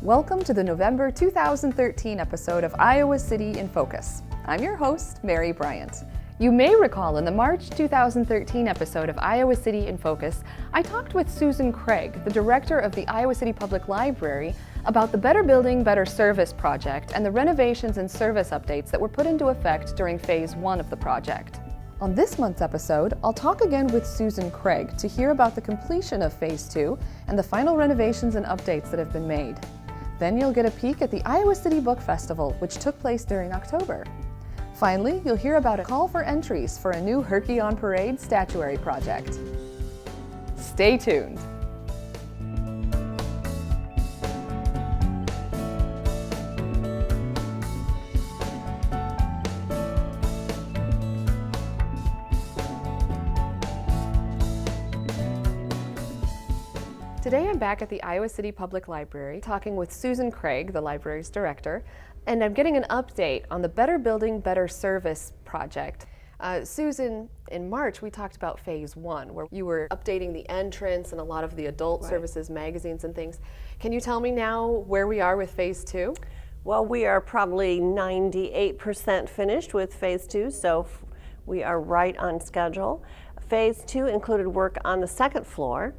Welcome to the November 2013 episode of Iowa City in Focus. I'm your host, Mary Bryant. You may recall in the March 2013 episode of Iowa City in Focus, I talked with Susan Craig, the director of the Iowa City Public Library, about the Better Building, Better Service project and the renovations and service updates that were put into effect during Phase 1 of the project. On this month's episode, I'll talk again with Susan Craig to hear about the completion of Phase 2 and the final renovations and updates that have been made. Then you'll get a peek at the Iowa City Book Festival, which took place during October. Finally, you'll hear about a call for entries for a new Herky on Parade statuary project. Stay tuned. Today I'm back at the Iowa City Public Library talking with Susan Craig, the library's director, and I'm getting an update on the Better Building, Better Service project. Susan, in March we talked about Phase 1, where you were updating the entrance and a lot of the adult services, magazines and things. Can you tell me now where we are with Phase 2? Well, we are probably 98% finished with Phase 2, so we are right on schedule. Phase 2 included work on the second floor,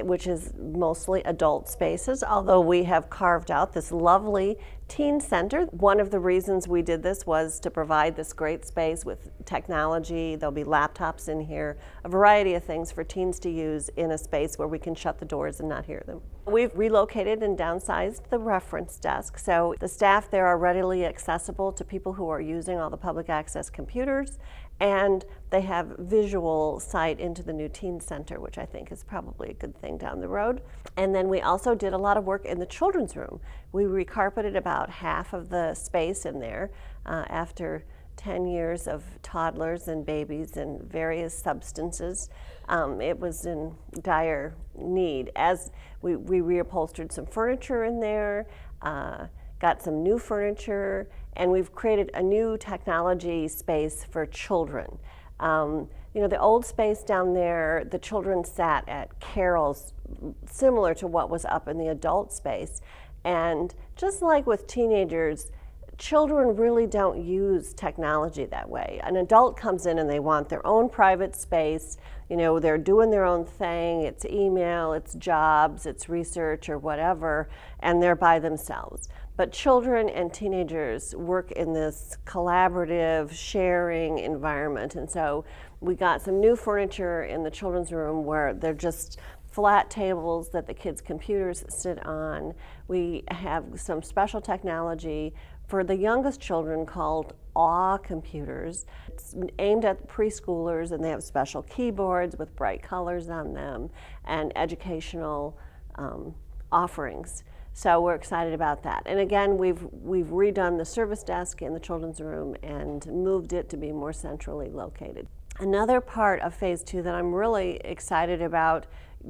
which is mostly adult spaces, although we have carved out this lovely teen center. One of the reasons we did this was to provide this great space with technology. There'll be laptops in here, a variety of things for teens to use in a space where we can shut the doors and not hear them. We've relocated and downsized the reference desk, so the staff there are readily accessible to people who are using all the public access computers, and they have visual sight into the new teen center, which I think is probably a good thing down the road. And then we also did a lot of work in the children's room. We recarpeted about half of the space in there after 10 years of toddlers and babies and various substances. It was in dire need. As we reupholstered some furniture in there, got some new furniture, and we've created a new technology space for children. You know, the old space down there, the children sat at carols similar to what was up in the adult space. And just like with teenagers, children really don't use technology that way. An adult comes in and they want their own private space. You know, they're doing their own thing. It's email, it's jobs, it's research or whatever, and they're by themselves. But children and teenagers work in this collaborative, sharing environment. And so we got some new furniture in the children's room where they're just flat tables that the kids' computers sit on. We have some special technology for the youngest children called AW computers. It's aimed at preschoolers, and they have special keyboards with bright colors on them and educational offerings. So we're excited about that. And again, we've redone the service desk in the children's room and moved it to be more centrally located. Another part of Phase 2 that I'm really excited about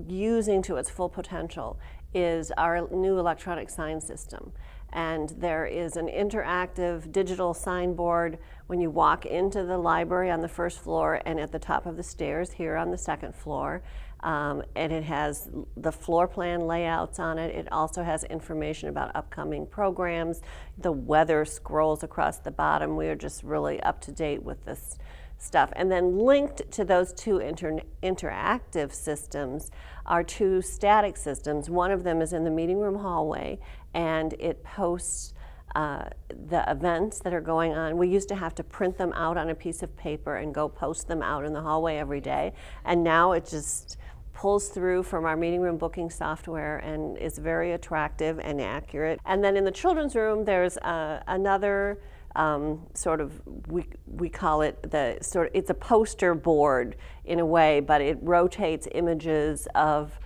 using to its full potential is our new electronic sign system. And there is an interactive digital signboard when you walk into the library on the first floor and at the top of the stairs here on the second floor. And it has the floor plan layouts on it. It also has information about upcoming programs. The weather scrolls across the bottom. We are just really up to date with this stuff. And then linked to those two interactive systems are two static systems. One of them is in the meeting room hallway, and it posts the events that are going on. We used to have to print them out on a piece of paper and go post them out in the hallway every day, and now it just pulls through from our meeting room booking software and is very attractive and accurate. And then in the children's room, there's another we call it it's a poster board in a way, but it rotates images of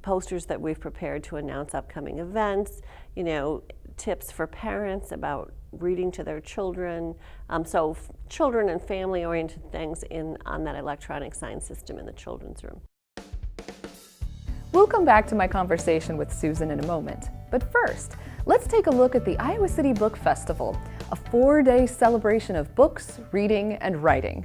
posters that we've prepared to announce upcoming events, you know, tips for parents about reading to their children. So children and family-oriented things on that electronic sign system in the children's room. We'll come back to my conversation with Susan in a moment. But first, let's take a look at the Iowa City Book Festival, a 4-day celebration of books, reading, and writing.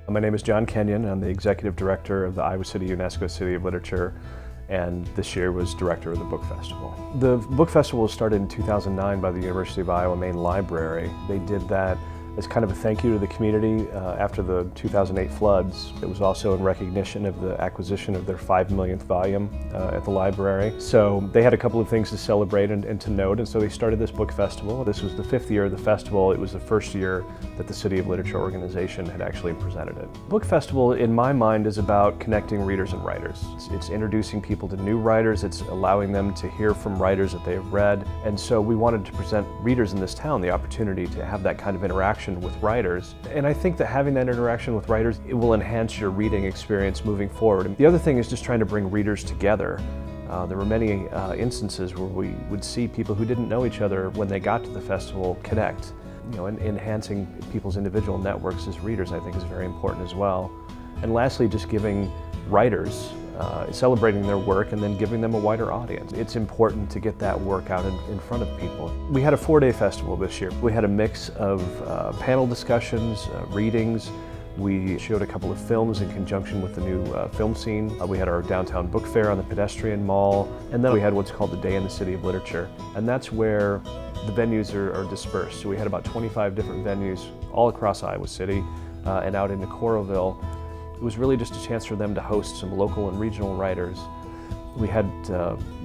My name is John Kenyon. I'm the Executive Director of the Iowa City UNESCO City of Literature. and this year was director of the book festival. The book festival was started in 2009 by the University of Iowa Main Library. They did that as kind of a thank you to the community after the 2008 floods. It was also in recognition of the acquisition of their 5 millionth volume at the library. So they had a couple of things to celebrate and to note, and so they started this book festival. This was the 5th year of the festival. It was the first year that the City of Literature organization had actually presented it. Book festival, in my mind, is about connecting readers and writers. It's introducing people to new writers. It's allowing them to hear from writers that they have read. And so we wanted to present readers in this town the opportunity to have that kind of interaction with writers. And I think that having that interaction with writers, it will enhance your reading experience moving forward. And the other thing is just trying to bring readers together. There were many instances where we would see people who didn't know each other when they got to the festival connect. You know, and enhancing people's individual networks as readers, I think, is very important as well. And lastly, just giving writers, celebrating their work and then giving them a wider audience. It's important to get that work out in front of people. We had a 4-day festival this year. We had a mix of panel discussions, readings. We showed a couple of films in conjunction with the new film scene. We had our downtown book fair on the pedestrian mall, and then we had what's called the Day in the City of Literature. And that's where the venues are dispersed. So we had about 25 different venues all across Iowa City and out into Coralville. It was really just a chance for them to host some local and regional writers. We had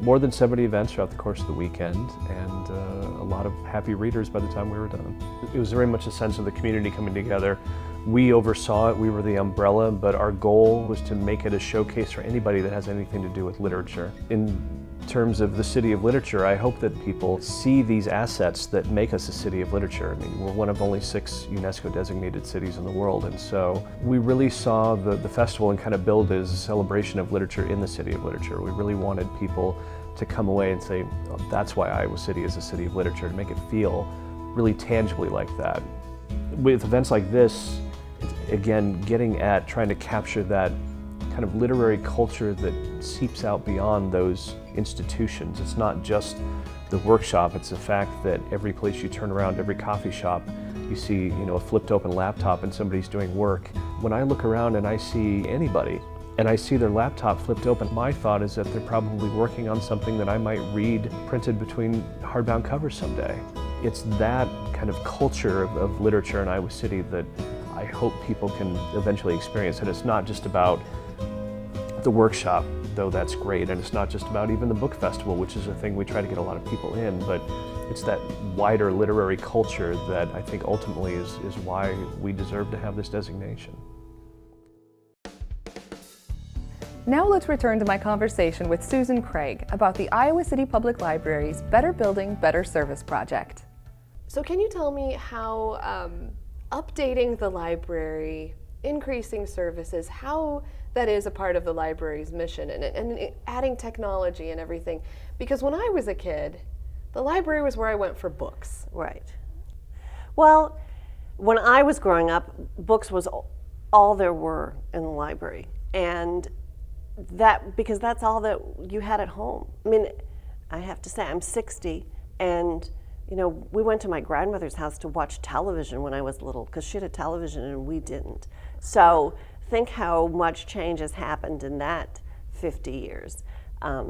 more than 70 events throughout the course of the weekend, and a lot of happy readers by the time we were done. It was very much a sense of the community coming together. We oversaw it, we were the umbrella, but our goal was to make it a showcase for anybody that has anything to do with literature. In terms of the City of Literature, I hope that people see these assets that make us a city of literature. I mean, we're one of only 6 UNESCO designated cities in the world, and so we really saw the festival and kind of build as a celebration of literature in the City of Literature. We really wanted people to come away and say, oh, that's why Iowa City is a city of literature, to make it feel really tangibly like that. With events like this, again, getting at trying to capture that kind of literary culture that seeps out beyond those institutions. It's not just the workshop, it's the fact that every place you turn around, every coffee shop, you see, you know, a flipped open laptop and somebody's doing work. When I look around and I see anybody and I see their laptop flipped open, my thought is that they're probably working on something that I might read printed between hardbound covers someday. It's that kind of culture of literature in Iowa City that I hope people can eventually experience. And it's not just about the workshop, though that's great, and it's not just about even the book festival, which is a thing we try to get a lot of people in, but it's that wider literary culture that I think ultimately is why we deserve to have this designation. Now let's return to my conversation with Susan Craig about the Iowa City Public Library's Better Building, Better Service project. So can you tell me how updating the library, increasing services, how that is a part of the library's mission and adding technology and everything? Because when I was a kid, the library was where I went for books. Right. Well, when I was growing up, books was all there were in the library. And because that's all that you had at home. I mean, I have to say, I'm 60, and you know, we went to my grandmother's house to watch television when I was little, because she had a television and we didn't. So think how much change has happened in that 50 years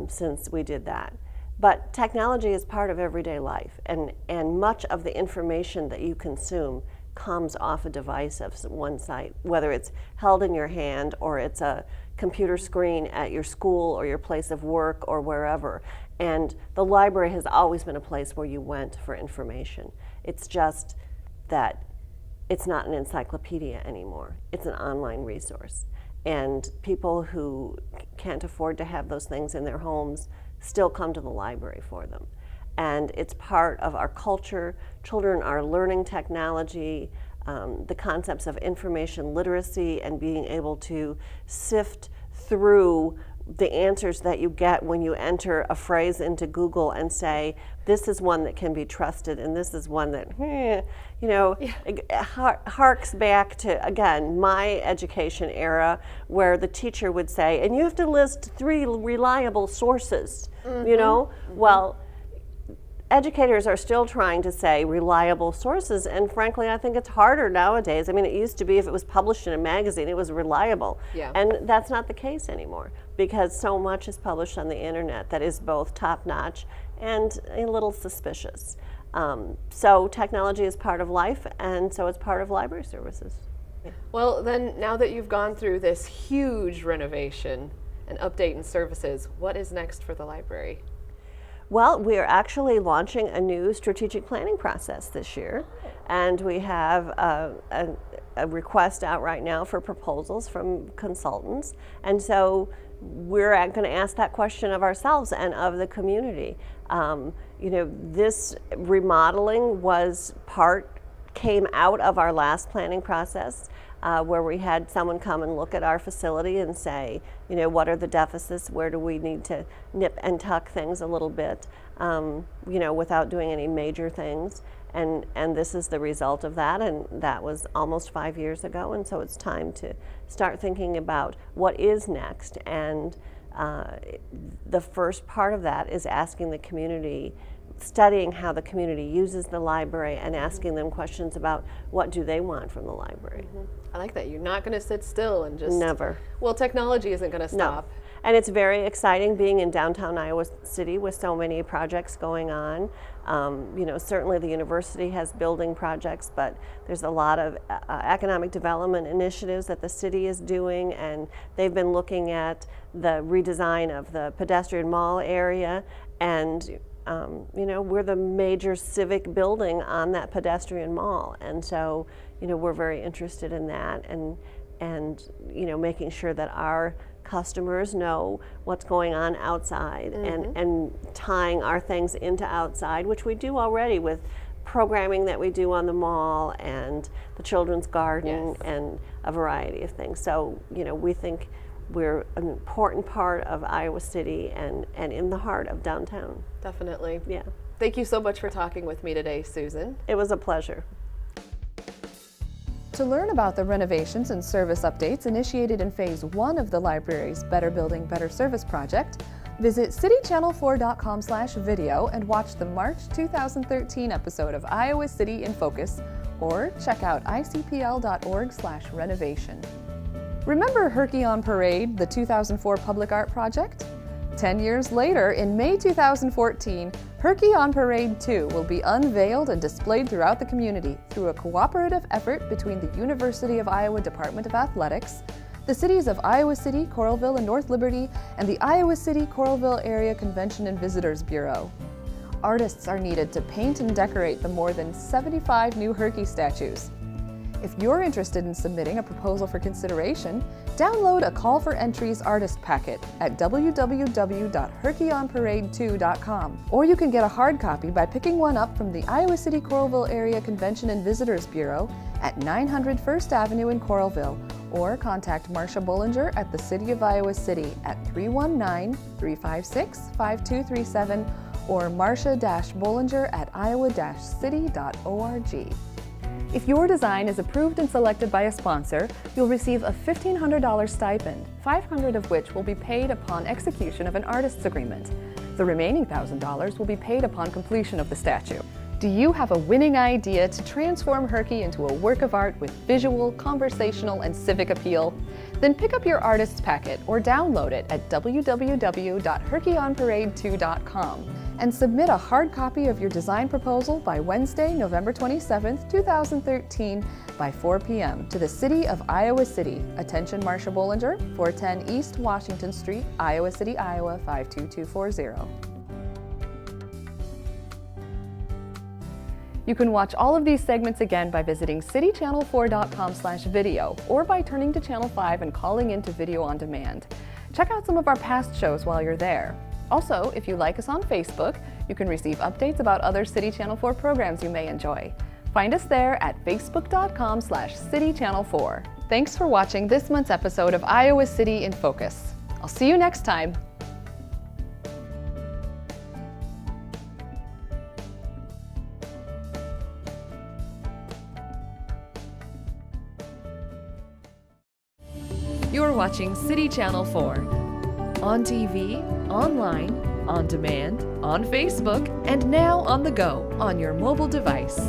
since we did that. But technology is part of everyday life, and much of the information that you consume comes off a device of one site, whether it's held in your hand or it's a computer screen at your school or your place of work or wherever. And the library has always been a place where you went for information. It's just that it's not an encyclopedia anymore. It's an online resource. And people who can't afford to have those things in their homes still come to the library for them. And it's part of our culture. Children are learning technology, the concepts of information literacy, and being able to sift through the answers that you get when you enter a phrase into Google and say, this is one that can be trusted, and this is one that, you know, harks back to, again, my education era, where the teacher would say, and you have to list 3 reliable sources, you know? Well, educators are still trying to say reliable sources, and frankly, I think it's harder nowadays. I mean, it used to be if it was published in a magazine, it was reliable. Yeah. And that's not the case anymore, because so much is published on the internet that is both top-notch and a little suspicious. So technology is part of life, and so it's part of library services. Well, then, now that you've gone through this huge renovation and update in services, what is next for the library? Well, we are actually launching a new strategic planning process this year, and we have a request out right now for proposals from consultants, and so we're going to ask that question of ourselves and of the community. You know, this remodeling came out of our last planning process, where we had someone come and look at our facility and say, you know, what are the deficits, where do we need to nip and tuck things a little bit, you know, without doing any major things. And this is the result of that, and that was almost 5 years ago, and so it's time to start thinking about what is next. And the first part of that is asking the community, studying how the community uses the library, and asking them questions about what do they want from the library. I like that. You're not going to sit still and just... Never. Well, technology isn't going to stop. No. And it's very exciting being in downtown Iowa City with so many projects going on. You know, certainly the university has building projects, but there's a lot of economic development initiatives that the city is doing, and they've been looking at the redesign of the pedestrian mall area, and you know, we're the major civic building on that pedestrian mall, and so, you know, we're very interested in that, and you know, making sure that our customers know what's going on outside, and tying our things into outside, which we do already with programming that we do on the mall and the children's garden, and a variety of things. So, you know, we think we're an important part of Iowa City and in the heart of downtown. Definitely. Yeah. Thank you so much for talking with me today, Susan. It was a pleasure. To learn about the renovations and service updates initiated in Phase 1 of the library's Better Building, Better Service project, visit citychannel4.com/video and watch the March 2013 episode of Iowa City in Focus, or check out icpl.org/renovation. Remember Herky on Parade, the 2004 public art project? 10 years later, in May 2014, Herky on Parade 2 will be unveiled and displayed throughout the community through a cooperative effort between the University of Iowa Department of Athletics, the cities of Iowa City, Coralville, and North Liberty, and the Iowa City Coralville Area Convention and Visitors Bureau. Artists are needed to paint and decorate the more than 75 new Herky statues. If you're interested in submitting a proposal for consideration, download a Call for Entries artist packet at www.herkeyonparade2.com, or you can get a hard copy by picking one up from the Iowa City Coralville Area Convention and Visitors Bureau at 900 First Avenue in Coralville, or contact Marcia Bollinger at the City of Iowa City at 319-356-5237 or Marcia-Bollinger at iowa-city.org. If your design is approved and selected by a sponsor, you'll receive a $1,500 stipend, $500 of which will be paid upon execution of an artist's agreement. The remaining $1,000 will be paid upon completion of the statue. Do you have a winning idea to transform Herky into a work of art with visual, conversational, and civic appeal? Then pick up your artist's packet or download it at www.herkeyonparade2.com and submit a hard copy of your design proposal by Wednesday, November 27, 2013 by 4 p.m. to the City of Iowa City. Attention Marcia Bollinger, 410 East Washington Street, Iowa City, Iowa 52240. You can watch all of these segments again by visiting citychannel4.com/video or by turning to Channel 5 and calling into Video on Demand. Check out some of our past shows while you're there. Also, if you like us on Facebook, you can receive updates about other City Channel 4 programs you may enjoy. Find us there at facebook.com/citychannel4. Thanks for watching this month's episode of Iowa City in Focus. I'll see you next time. You're watching City Channel 4. On TV, online, on demand, on Facebook, and now on the go on your mobile device.